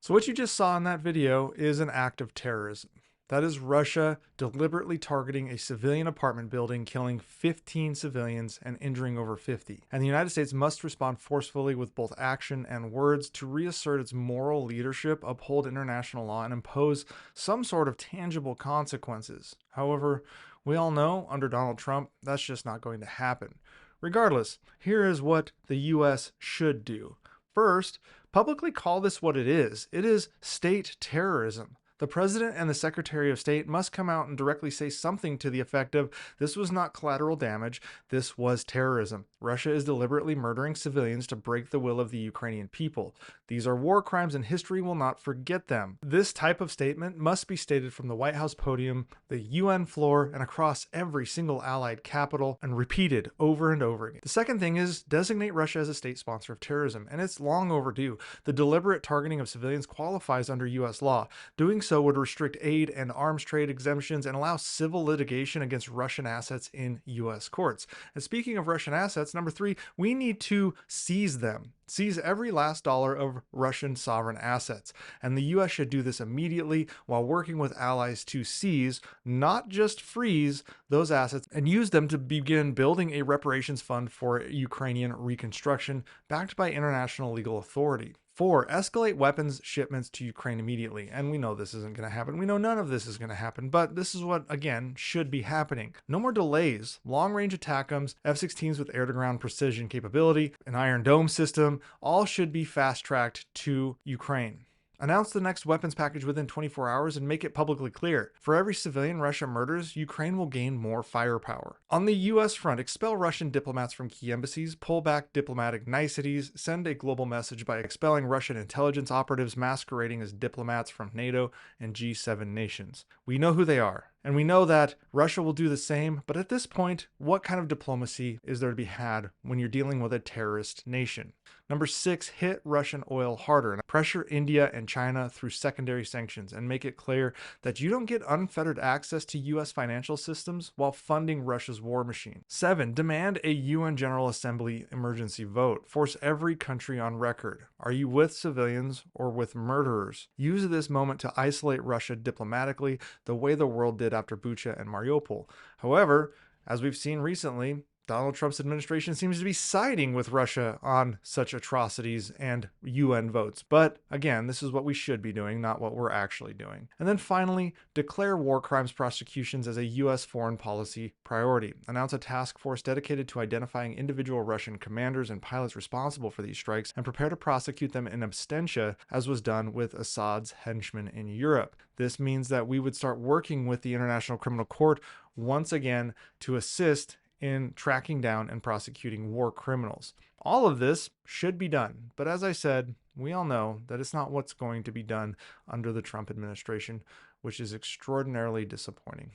So what you just saw in that video is an act of terrorism. That is Russia deliberately targeting a civilian apartment building, killing 15 civilians and injuring over 50. And the United States must respond forcefully with both action and words to reassert its moral leadership, uphold international law, and impose some sort of tangible consequences. However, we all know under Donald Trump, that's just not going to happen. Regardless, here is what the US should do. First, publicly call this what it is. It is state terrorism. The President and the Secretary of State must come out and directly say something to the effect of, this was not collateral damage, this was terrorism. Russia is deliberately murdering civilians to break the will of the Ukrainian people. These are war crimes and history will not forget them. This type of statement must be stated from the White House podium, the UN floor, and across every single allied capital, and repeated over and over again. The second thing is designate Russia as a state sponsor of terrorism, and it's long overdue. The deliberate targeting of civilians qualifies under US law. Doing so would restrict aid and arms trade exemptions and allow civil litigation against Russian assets in US courts. And speaking of Russian assets, number 3, we need to seize them. Seize every last dollar of Russian sovereign assets. And the US should do this immediately while working with allies to seize, not just freeze, those assets and use them to begin building a reparations fund for Ukrainian reconstruction backed by international legal authority. 4, escalate weapons shipments to Ukraine immediately. And we know this isn't going to happen. We know none of this is going to happen, but this is what, again, should be happening. No more delays. Long-range ATACMS, F-16s with air-to-ground precision capability, an Iron Dome system, all should be fast-tracked to Ukraine. Announce the next weapons package within 24 hours and make it publicly clear. For every civilian Russia murders, Ukraine will gain more firepower. On the US front, expel Russian diplomats from key embassies, pull back diplomatic niceties, send a global message by expelling Russian intelligence operatives masquerading as diplomats from NATO and G7 nations. We know who they are. And we know that Russia will do the same, but at this point, what kind of diplomacy is there to be had when you're dealing with a terrorist nation? Number 6, hit Russian oil harder and pressure India and China through secondary sanctions and make it clear that you don't get unfettered access to US financial systems while funding Russia's war machine. 7, demand a UN General Assembly emergency vote. Force every country on record. Are you with civilians or with murderers? Use this moment to isolate Russia diplomatically the way the world did after Bucha and Mariupol. However, as we've seen recently, Donald Trump's administration seems to be siding with Russia on such atrocities and UN votes. But again, this is what we should be doing, not what we're actually doing. And then finally, declare war crimes prosecutions as a US foreign policy priority. Announce a task force dedicated to identifying individual Russian commanders and pilots responsible for these strikes and prepare to prosecute them in absentia, as was done with Assad's henchmen in Europe. This means that we would start working with the International Criminal Court once again to assist in tracking down and prosecuting war criminals. All of this should be done, but as I said, we all know that it's not what's going to be done under the Trump administration, which is extraordinarily disappointing.